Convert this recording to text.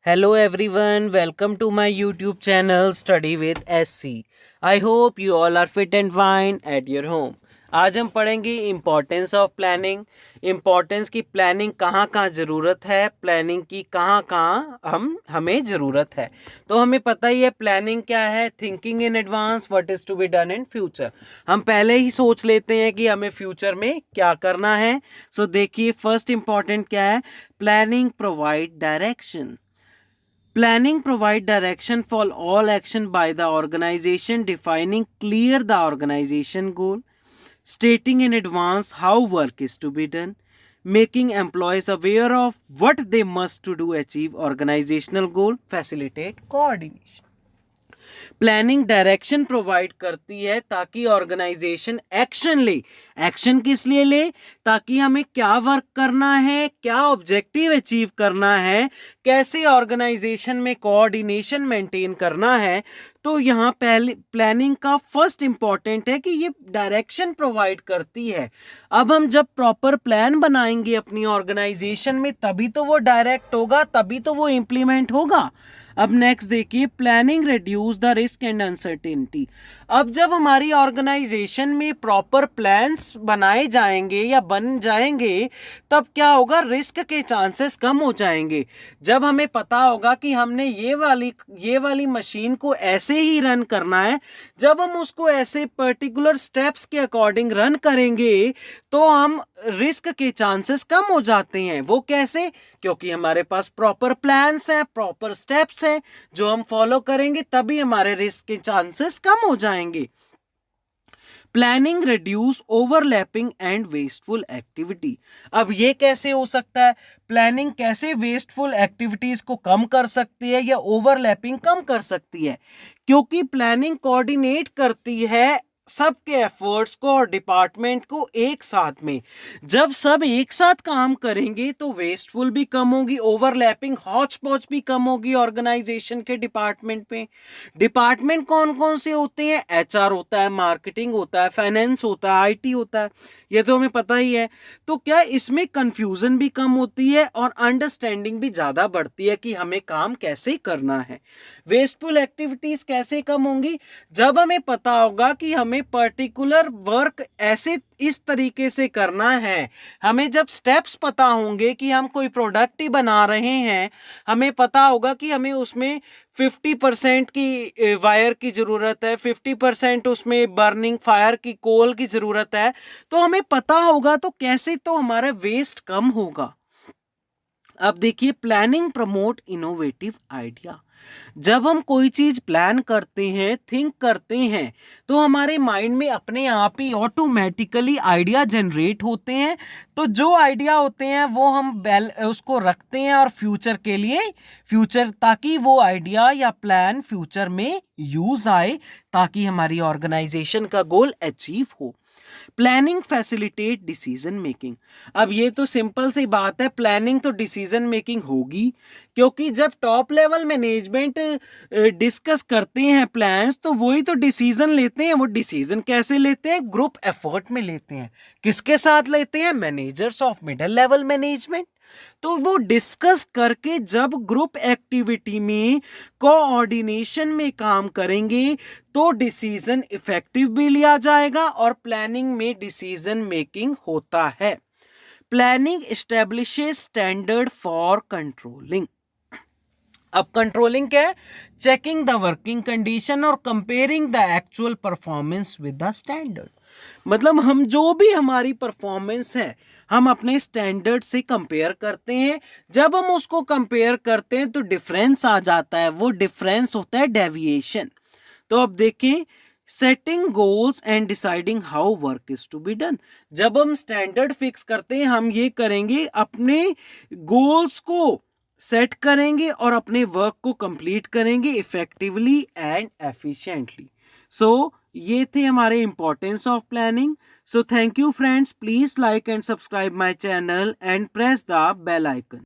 Hello everyone, welcome to my YouTube channel Study with SC. I hope you all are fit and fine at your home. आज हम पढ़ेंगे importance of planning, importance की planning कहाँ कहाँ ज़रूरत है, planning की कहाँ कहाँ हमें ज़रूरत है। तो हमें पता ही है प्लानिंग क्या है, thinking in advance what is to be done in future. हम पहले ही सोच लेते हैं कि हमें फ्यूचर में क्या करना है। सो देखिए फर्स्ट इम्पॉर्टेंट क्या है, planning provide direction. Planning provide direction for all action by the organization, defining clear the organization goal, stating in advance how work is to be done, making employees aware of what they must to do achieve organizational goal, facilitate coordination. Planning direction provide करती है ताकि organisation action ले। Action किस लिए ले? ताकि हमें क्या वर्क करना है, क्या ऑब्जेक्टिव अचीव करना है, कैसे ऑर्गेनाइजेशन में कोऑर्डिनेशन मेंटेन करना है। तो यहाँ पहले प्लानिंग का फर्स्ट इंपॉर्टेंट है कि ये डायरेक्शन प्रोवाइड करती है। अब हम जब प्रॉपर प्लान बनाएंगे अपनी ऑर्गेनाइजेशन में तभी तो वो डायरेक्ट होगा, तभी तो वो इम्प्लीमेंट होगा। अब नेक्स्ट देखिए, planning reduce the risk and uncertainty. अब जब हमारी ऑर्गेनाइजेशन में प्रॉपर प्लान्स बनाए जाएंगे या बन जाएंगे तब क्या होगा, रिस्क के चांसेस कम हो जाएंगे। जब हमें पता होगा कि हमने ये वाली मशीन को ऐसे ही रन करना है, जब हम उसको ऐसे पर्टिकुलर स्टेप्स के अकॉर्डिंग रन करेंगे तो हम रिस्क के चांसेस कम हो जाते हैं। वो कैसे? क्योंकि हमारे पास प्रॉपर प्लान्स हैं, प्रॉपर स्टेप्स हैं जो हम फॉलो करेंगे, तभी हमारे रिस्क के चांसेस कम हो जाएंगे। Planning reduce overlapping and wasteful activity. अब ये कैसे हो सकता है? प्लानिंग कैसे वेस्टफुल एक्टिविटीज को कम कर सकती है या ओवरलैपिंग कम कर सकती है? क्योंकि प्लानिंग कोऑर्डिनेट करती है सबके एफर्ट्स को और डिपार्टमेंट को एक साथ में। जब सब एक साथ काम करेंगे तो वेस्टफुल भी कम होगी, ओवरलैपिंग हॉच पॉच भी कम होगी ऑर्गेनाइजेशन के डिपार्टमेंट पे। डिपार्टमेंट कौन कौन से होते हैं? एचआर होता है, मार्केटिंग होता है, फाइनेंस होता है, आईटी होता है, ये तो हमें पता ही है। तो क्या इसमें कंफ्यूजन भी कम होती है और अंडरस्टैंडिंग भी ज़्यादा बढ़ती है कि हमें काम कैसे करना है। वेस्टफुल एक्टिविटीज़ कैसे कम होंगी? जब हमें पता होगा कि हमें पर्टिकुलर वर्क ऐसे इस तरीके से करना है, हमें जब स्टेप्स पता होंगे कि हम कोई प्रोडक्ट ही बना रहे हैं, हमें पता होगा कि हमें उसमें 50% की वायर की ज़रूरत है, 50% उसमें बर्निंग फायर की कोल की ज़रूरत है, तो हमें पता होगा तो कैसे तो हमारा वेस्ट कम होगा। अब देखिए, प्लानिंग प्रमोट इनोवेटिव आइडिया। जब हम कोई चीज प्लान करते हैं, थिंक करते हैं, तो हमारे माइंड में अपने आप ही ऑटोमेटिकली आइडिया जनरेट होते हैं। तो जो आइडिया होते हैं वो हम उसको रखते हैं और फ्यूचर ताकि वो आइडिया या प्लान फ्यूचर में यूज आए, ताकि हमारी ऑर्गेनाइजेशन का गोल अचीव हो। Planning facilitate decision making. अब ये तो सिंपल सी बात है, प्लानिंग तो डिसीजन मेकिंग होगी, क्योंकि जब टॉप लेवल मैनेजमेंट डिस्कस करते हैं प्लान्स तो वही तो डिसीजन लेते हैं। वो डिसीजन कैसे लेते हैं? ग्रुप एफर्ट में लेते हैं। किसके साथ लेते हैं? Managers of middle level management. तो वो डिस्कस करके जब ग्रुप एक्टिविटी में कोऑर्डिनेशन में काम करेंगे तो डिसीजन इफेक्टिव भी लिया जाएगा और प्लानिंग में डिसीजन मेकिंग होता है। Planning establishes standard for controlling. अब कंट्रोलिंग क्या है? चेकिंग द वर्किंग कंडीशन और comparing the actual performance with the standard. मतलब हम जो भी हमारी परफॉर्मेंस है हम अपने स्टैंडर्ड से कंपेयर करते हैं। जब हम उसको कंपेयर करते हैं तो डिफरेंस आ जाता है, वो डिफरेंस होता है डेविएशन। तो अब देखें, setting goals and deciding how work is to be done. जब हम स्टैंडर्ड फिक्स करते हैं, हम ये करेंगे, अपने गोल्स को सेट करेंगे और अपने वर्क को कंप्लीट करेंगे इफेक्टिवली एंड एफिशिएंटली। सो ये थे हमारे importance of planning. So thank you friends, please like and subscribe my channel and press the bell icon.